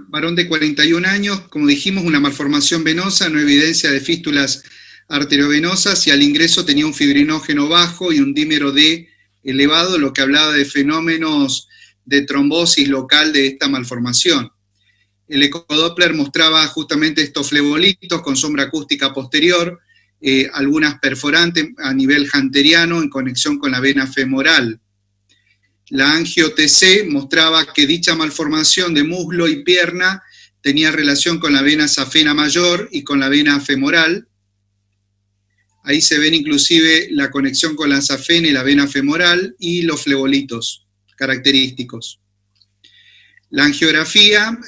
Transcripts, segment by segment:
varón de 41 años, como dijimos, una malformación venosa, no evidencia de fístulas arteriovenosas, y al ingreso tenía un fibrinógeno bajo y un dímero D elevado, lo que hablaba de fenómenos de trombosis local de esta malformación. El ecodoppler mostraba justamente estos flebolitos con sombra acústica posterior, algunas perforantes a nivel hunteriano en conexión con la vena femoral. La angio-TC mostraba que dicha malformación de muslo y pierna tenía relación con la vena safena mayor y con la vena femoral. Ahí se ven inclusive la conexión con la safena y la vena femoral y los flebolitos característicos. La angiografía,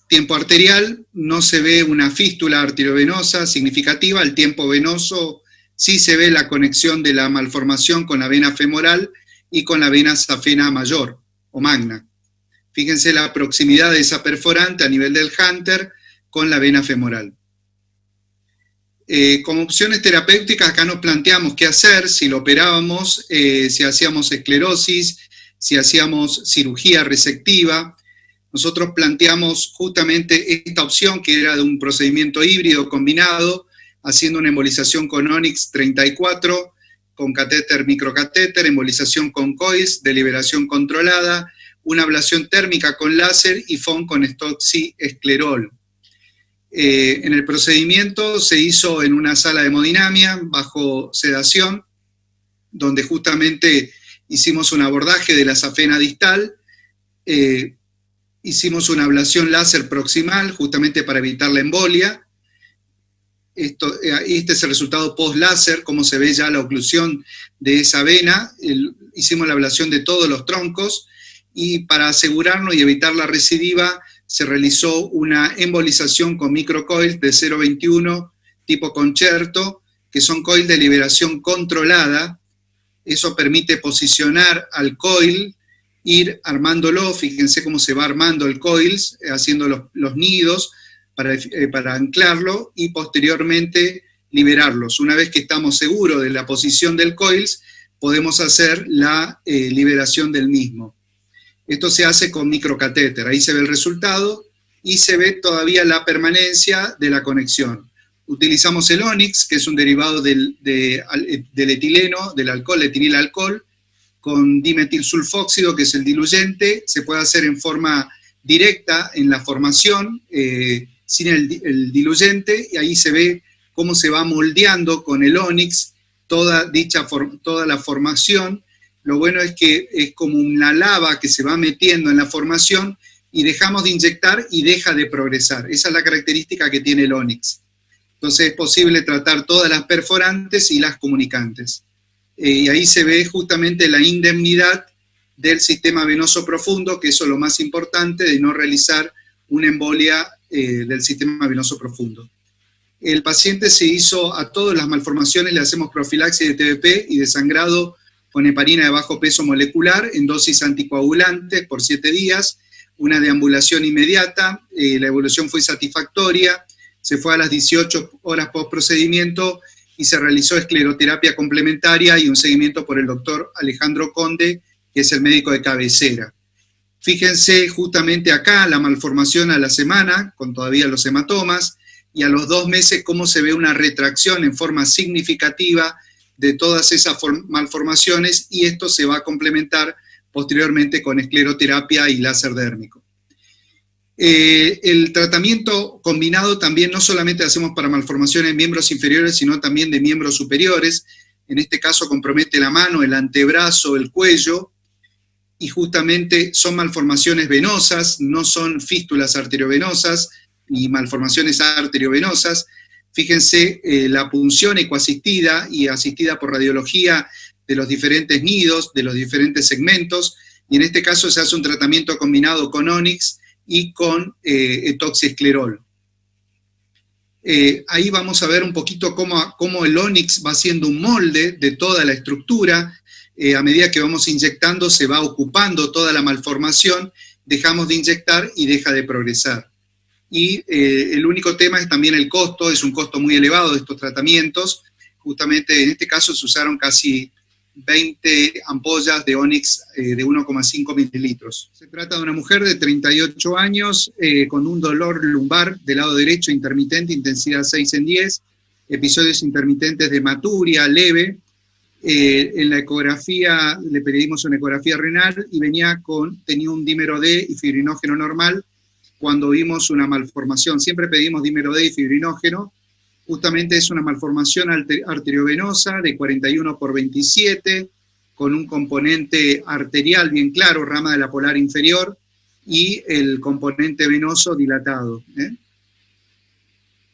tiempo arterial, no se ve una fístula arteriovenosa significativa. El tiempo venoso sí se ve la conexión de la malformación con la vena femoral y con la vena safena mayor o magna. Fíjense la proximidad de esa perforante a nivel del hunter con la vena femoral. Como opciones terapéuticas acá nos planteamos qué hacer, si lo operábamos, si hacíamos esclerosis, si hacíamos cirugía resectiva. Nosotros planteamos justamente esta opción, que era de un procedimiento híbrido combinado, haciendo una embolización con Onyx 34, con catéter, microcatéter, embolización con coils, de liberación controlada, una ablación térmica con láser y FON con estoxiesclerol. En el procedimiento se hizo en una sala de hemodinamia, bajo sedación, donde justamente hicimos un abordaje de la safena distal, hicimos una ablación láser proximal, justamente para evitar la embolia. Este es el resultado post-láser, cómo se ve ya la oclusión de esa vena. Hicimos la ablación de todos los troncos, y para asegurarnos y evitar la recidiva, se realizó una embolización con microcoils de 0,21 tipo concerto, que son coils de liberación controlada. Eso permite posicionar al coil, ir armándolo, fíjense cómo se va armando el coils, haciendo los nidos para anclarlo y posteriormente liberarlos. Una vez que estamos seguros de la posición del coils, podemos hacer la liberación del mismo. Esto se hace con microcatéter, ahí se ve el resultado y se ve todavía la permanencia de la conexión. Utilizamos el Onyx, que es un derivado del etileno, del alcohol, etinilalcohol, con dimetilsulfóxido, que es el diluyente. Se puede hacer en forma directa en la formación, sin el diluyente, y ahí se ve cómo se va moldeando con el Onyx toda la formación. Lo bueno es que es como una lava que se va metiendo en la formación y dejamos de inyectar y deja de progresar. Esa es la característica que tiene el Onyx. Entonces es posible tratar todas las perforantes y las comunicantes. Y ahí se ve justamente la indemnidad del sistema venoso profundo, que eso es lo más importante, de no realizar una embolia del sistema venoso profundo. El paciente se hizo, a todas las malformaciones le hacemos profilaxis de TBP y de sangrado con heparina de bajo peso molecular en dosis anticoagulantes por 7 días, una deambulación inmediata. La evolución fue satisfactoria, se fue a las 18 horas post procedimiento y se realizó escleroterapia complementaria y un seguimiento por el doctor Alejandro Conde, que es el médico de cabecera. Fíjense justamente acá la malformación a la semana, con todavía los hematomas, y a los 2 meses cómo se ve una retracción en forma significativa de todas esas malformaciones, y esto se va a complementar posteriormente con escleroterapia y láser dérmico. El tratamiento combinado también no solamente hacemos para malformaciones en miembros inferiores, sino también de miembros superiores. En este caso compromete la mano, el antebrazo, el cuello, y justamente son malformaciones venosas, no son fístulas arteriovenosas ni malformaciones arteriovenosas. Fíjense la punción ecoasistida y asistida por radiología de los diferentes nidos, de los diferentes segmentos, y en este caso se hace un tratamiento combinado con Onyx y con etoxiesclerol. Ahí vamos a ver un poquito cómo el Onyx va haciendo un molde de toda la estructura. A medida que vamos inyectando se va ocupando toda la malformación, dejamos de inyectar y deja de progresar. Y el único tema es también el costo, es un costo muy elevado de estos tratamientos. Justamente en este caso se usaron casi 20 ampollas de Onyx de 1,5 mililitros. Se trata de una mujer de 38 años con un dolor lumbar del lado derecho intermitente, intensidad 6 en 10, episodios intermitentes de hematuria leve. En la ecografía le pedimos una ecografía renal y tenía un dímero D y fibrinógeno normal. Cuando vimos una malformación, siempre pedimos dímero D y fibrinógeno. Justamente es una malformación arteriovenosa de 41/27, con un componente arterial bien claro, rama de la polar inferior, y el componente venoso dilatado,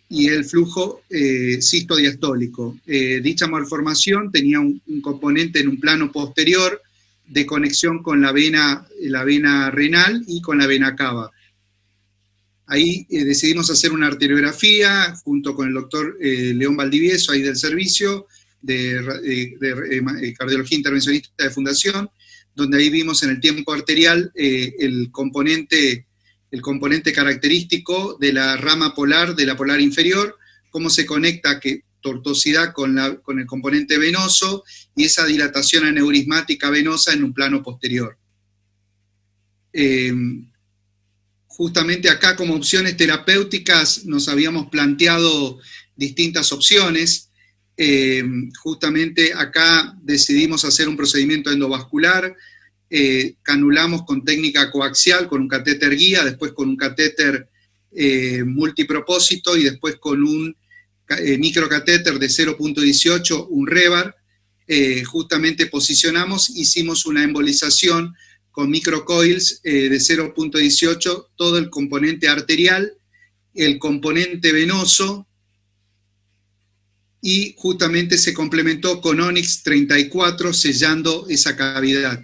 y el flujo sistodiastólico. Dicha malformación tenía un componente en un plano posterior de conexión con la vena renal y con la vena cava. Ahí decidimos hacer una arteriografía junto con el doctor León Valdivieso, ahí del servicio de cardiología intervencionista de Fundación, donde ahí vimos en el tiempo arterial el componente característico de la rama polar, de la polar inferior, cómo se conecta tortuosidad con el componente venoso y esa dilatación aneurismática venosa en un plano posterior. Justamente acá, como opciones terapéuticas, nos habíamos planteado distintas opciones. Justamente acá decidimos hacer un procedimiento endovascular, canulamos con técnica coaxial, con un catéter guía, después con un catéter multipropósito y después con un microcatéter de 0,18, un Revar. Justamente posicionamos, hicimos una embolización con microcoils de 0,18, todo el componente arterial, el componente venoso, y justamente se complementó con Onyx 34 sellando esa cavidad.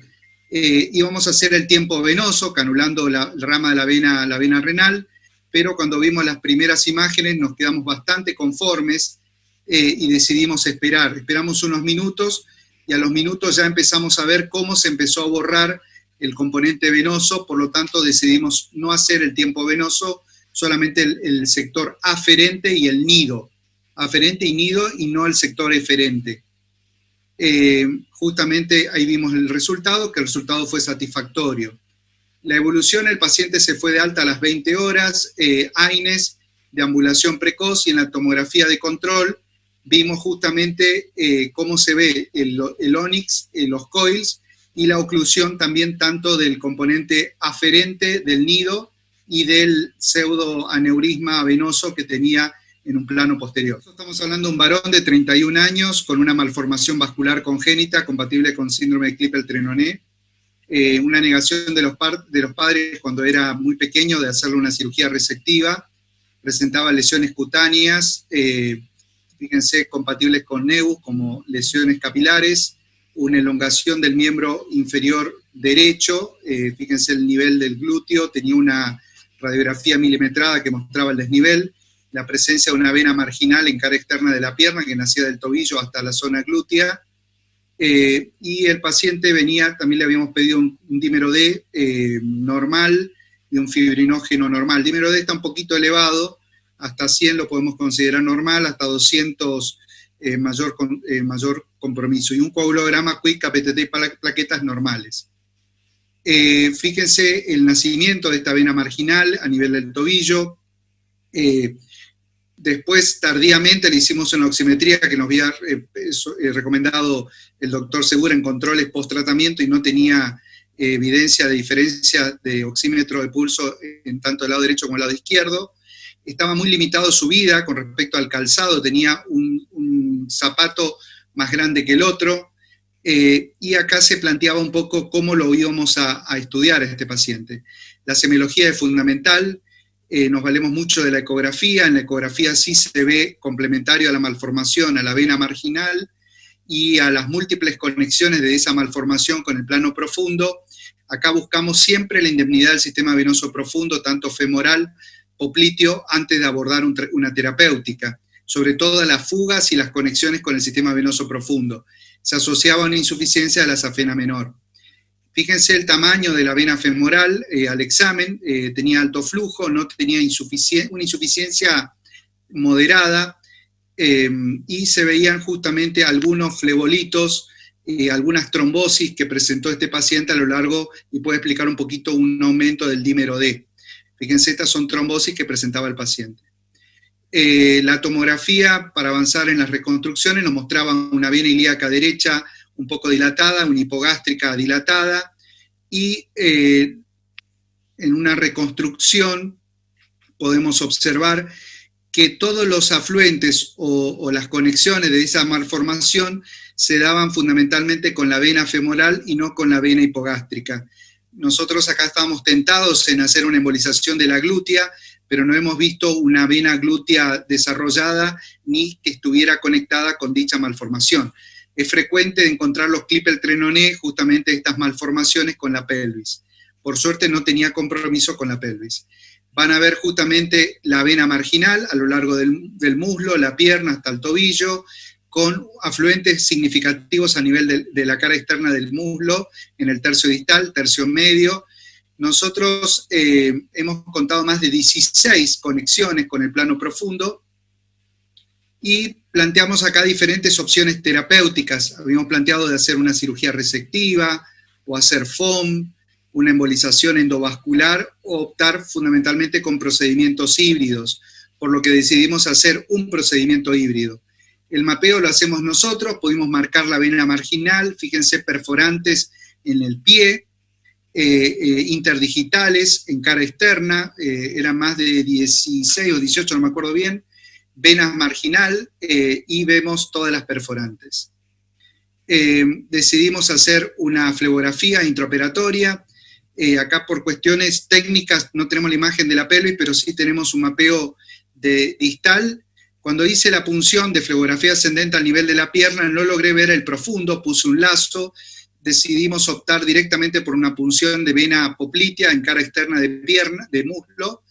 Íbamos a hacer el tiempo venoso, canulando la rama de la vena renal, pero cuando vimos las primeras imágenes nos quedamos bastante conformes y decidimos esperar. Esperamos unos minutos y a los minutos ya empezamos a ver cómo se empezó a borrar el componente venoso, por lo tanto decidimos no hacer el tiempo venoso, solamente el sector aferente y el nido. Aferente y nido y no el sector eferente. Justamente ahí vimos el resultado, que el resultado fue satisfactorio. La evolución, el paciente se fue de alta a las 20 horas, AINES de ambulación precoz, y en la tomografía de control vimos justamente cómo se ve el Onyx, los coils, y la oclusión también tanto del componente aferente del nido y del pseudoaneurisma venoso que tenía en un plano posterior. Estamos hablando de un varón de 31 años con una malformación vascular congénita compatible con síndrome de Klippel-Trenaunay, una negación de los padres cuando era muy pequeño de hacerle una cirugía resectiva, presentaba lesiones cutáneas, fíjense, compatibles con NEU, como lesiones capilares, una elongación del miembro inferior derecho, fíjense el nivel del glúteo, tenía una radiografía milimetrada que mostraba el desnivel, la presencia de una vena marginal en cara externa de la pierna que nacía del tobillo hasta la zona glútea, y el paciente venía, también le habíamos pedido un dímero D normal y un fibrinógeno normal. El dímero D está un poquito elevado, hasta 100 lo podemos considerar normal, hasta 200 mayor compromiso, y un coagulograma quick KPTT y plaquetas normales. Fíjense el nacimiento de esta vena marginal a nivel del tobillo. Después, tardíamente, le hicimos una oximetría que nos había recomendado el doctor Segura en controles post-tratamiento y no tenía evidencia de diferencia de oxímetro de pulso en tanto el lado derecho como el lado izquierdo. Estaba muy limitado su vida con respecto al calzado, tenía un zapato más grande que el otro, y acá se planteaba un poco cómo lo íbamos a estudiar a este paciente. La semiología es fundamental. Nos valemos mucho de la ecografía. En la ecografía sí se ve complementario a la malformación, a la vena marginal y a las múltiples conexiones de esa malformación con el plano profundo. Acá buscamos siempre la indemnidad del sistema venoso profundo, tanto femoral, popliteo, antes de abordar una terapéutica, sobre todo a las fugas y las conexiones con el sistema venoso profundo. Se asociaba a una insuficiencia de la safena menor. Fíjense el tamaño de la vena femoral al examen, tenía alto flujo, no tenía una insuficiencia moderada, y se veían justamente algunos flebolitos algunas trombosis que presentó este paciente a lo largo, y puede explicar un poquito un aumento del dímero D. Fíjense, estas son trombosis que presentaba el paciente. La tomografía, para avanzar en las reconstrucciones, nos mostraba una vena ilíaca derecha un poco dilatada, una hipogástrica dilatada, y en una reconstrucción podemos observar que todos los afluentes o las conexiones de esa malformación se daban fundamentalmente con la vena femoral y no con la vena hipogástrica. Nosotros acá estábamos tentados en hacer una embolización de la glútea, pero no hemos visto una vena glútea desarrollada ni que estuviera conectada con dicha malformación. Es frecuente encontrar los Klippel-Trenaunay, justamente estas malformaciones, con la pelvis. Por suerte no tenía compromiso con la pelvis. Van a ver justamente la vena marginal a lo largo del muslo, la pierna hasta el tobillo, con afluentes significativos a nivel de la cara externa del muslo, en el tercio distal, tercio medio. Nosotros hemos contado más de 16 conexiones con el plano profundo, y planteamos acá diferentes opciones terapéuticas. Habíamos planteado de hacer una cirugía resectiva, o hacer FOM, una embolización endovascular, o optar fundamentalmente con procedimientos híbridos, por lo que decidimos hacer un procedimiento híbrido. El mapeo lo hacemos nosotros, pudimos marcar la vena marginal, fíjense, perforantes en el pie, interdigitales en cara externa, eran más de 16 o 18, no me acuerdo bien, vena marginal, y vemos todas las perforantes. Decidimos hacer una flebografía intraoperatoria. Acá por cuestiones técnicas no tenemos la imagen de la pelvis, pero sí tenemos un mapeo de distal. Cuando hice la punción de flebografía ascendente al nivel de la pierna, no logré ver el profundo, puse un lazo, decidimos optar directamente por una punción de vena poplitea en cara externa de pierna, de muslo,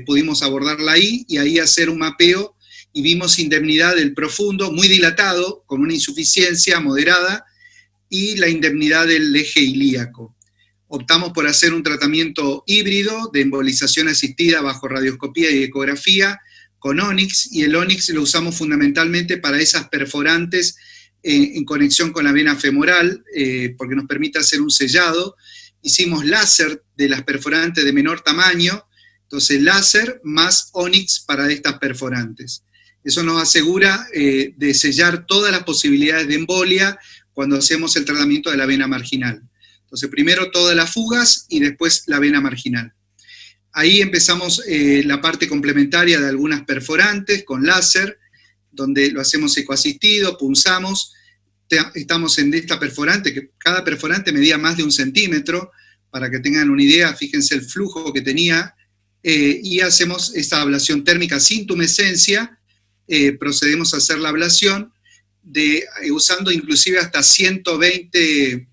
pudimos abordarla ahí, y ahí hacer un mapeo, y vimos indemnidad del profundo, muy dilatado, con una insuficiencia moderada, y la indemnidad del eje ilíaco. Optamos por hacer un tratamiento híbrido de embolización asistida bajo radioscopía y ecografía con Onyx, y el Onyx lo usamos fundamentalmente para esas perforantes en conexión con la vena femoral, porque nos permite hacer un sellado. Hicimos láser de las perforantes de menor tamaño, entonces láser más Onyx para estas perforantes. Eso nos asegura de sellar todas las posibilidades de embolia cuando hacemos el tratamiento de la vena marginal. Entonces primero todas las fugas y después la vena marginal. Ahí empezamos la parte complementaria de algunas perforantes con láser, donde lo hacemos ecoasistido, punzamos. Estamos en esta perforante, que cada perforante medía más de 1 centímetro, para que tengan una idea, fíjense el flujo que tenía, y hacemos esta ablación térmica sin tumescencia. Procedemos a hacer la ablación usando inclusive hasta 120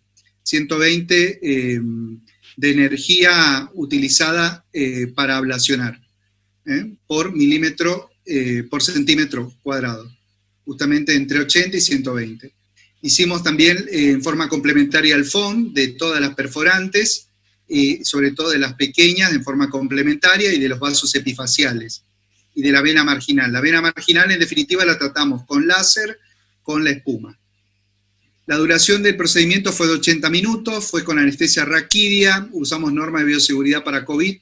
de energía utilizada para ablacionar, por milímetro, por centímetro cuadrado, justamente entre 80 y 120. Hicimos también en forma complementaria al FON de todas las perforantes, sobre todo de las pequeñas en forma complementaria, y de los vasos epifaciales, y de la vena marginal. La vena marginal en definitiva la tratamos con láser, con la espuma. La duración del procedimiento fue de 80 minutos, fue con anestesia raquídea, usamos norma de bioseguridad para COVID.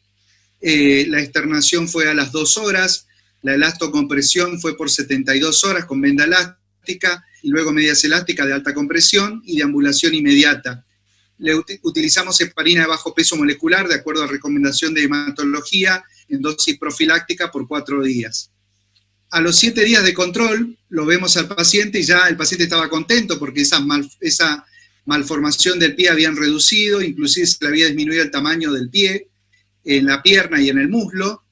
La externación fue a las 2 horas, la elastocompresión fue por 72 horas con venda elástica, y luego medias elásticas de alta compresión y de ambulación inmediata. Utilizamos heparina de bajo peso molecular de acuerdo a recomendación de hematología en dosis profiláctica por 4 días. A los 7 días de control lo vemos al paciente, y ya el paciente estaba contento porque esa malformación del pie habían reducido, inclusive se le había disminuido el tamaño del pie, en la pierna y en el muslo.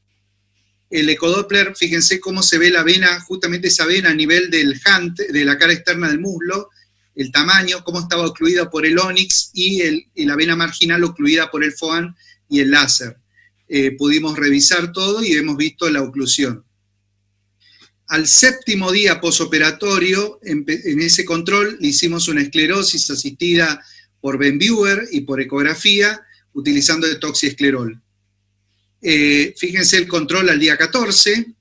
El ecodoppler, fíjense cómo se ve la vena, justamente esa vena a nivel del hunt, de la cara externa del muslo, el tamaño, cómo estaba ocluida por el Onyx, y la vena marginal ocluida por el FOAN y el láser. Pudimos revisar todo y hemos visto la oclusión. Al 7º día posoperatorio, en ese control, le hicimos una esclerosis asistida por Benviewer y por ecografía, utilizando etoxiesclerol. Fíjense el control al día 14,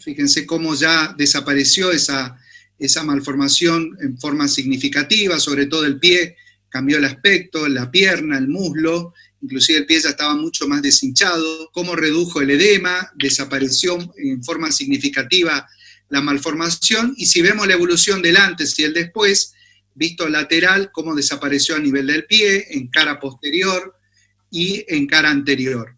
fíjense cómo ya desapareció esa esa malformación en forma significativa, sobre todo el pie, cambió el aspecto, la pierna, el muslo, inclusive el pie ya estaba mucho más deshinchado, cómo redujo el edema, desapareció en forma significativa la malformación, y si vemos la evolución del antes y el después, visto lateral, cómo desapareció a nivel del pie, en cara posterior y en cara anterior.